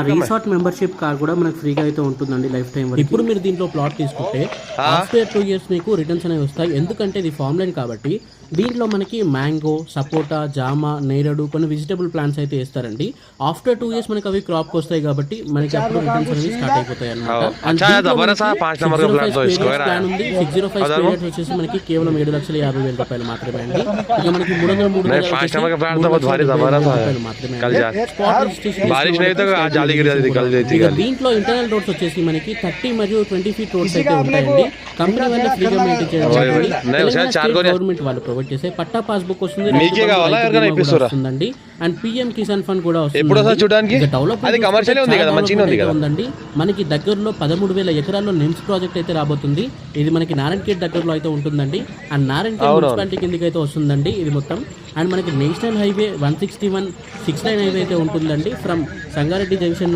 Resort membership card కూడా మనకు ఫ్రీగా అయితే ఉంటుందండి లైఫ్ టైం వరకు. ఇప్పుడు మీరు దీంట్లో ప్లాట్ తీసుకుంటే ఆఫ్టర్ 2 years మీకు రిటర్న్స్ అనేవి వస్తాయి. ఎందుకంటే ఇది ఫామ్ లైన్ కాబట్టి దీంట్లో మనకి మ్యాంగో, సపోటా, జామ, నేరేడు కొన్ని వెజిటబుల్ ప్లాంట్స్ అయితే వేస్తారండి. ఆఫ్టర్ 2 years మనకి అవి క్రాప్ వస్తాయి కాబట్టి మనకి అప్పుడు రిటర్న్స్ అనేవి స్టార్ట్ అయిపోతాయి అన్నమాట. ప్లాన్ ఉంది 605 పీరియడ్స్ వచ్చేసి మనకి కేవలం 7,50,000 రూపాయలు మాత్రమే అండి. ఇక మనకి 303 మాత్రమే. ఇక దీంట్లో ఇంటర్నల్ రోడ్స్ వచ్చేసి మనకి 30 మరియు 20 feet రోడ్స్ అయితే ఉంటాయండి. కంపెనీ వల్ల ఫ్రీగా మెయింటైన్ చేయడం గవర్నమెంట్ వాళ్ళు ప్రొవైడ్ చేసే పట్టా పాస్బుక్ వస్తుంది వస్తుందండి. అండ్ పిఎం కిసాన్ ఫండ్ కూడా వస్తుంది. ఉందండి. మనకి దగ్గరలో 13,000 ఎకరాల్లో నిమ్స్ ప్రాజెక్ట్ అయితే రాబోతుంది. ఇది మనకి నారాయణఖేడ్ దగ్గరలో అయితే ఉంటుందండి. అండ్ నారాయణఖేడ్ మున్సిపాలిటీ కిందకి అయితే వస్తుందండి ఇది మొత్తం. అండ్ మనకి నేషనల్ హైవే 161 6 లైన్ హైవే అయితే ఉంటుందండి ఫ్రమ్ సంగారెడ్డి జంక్షన్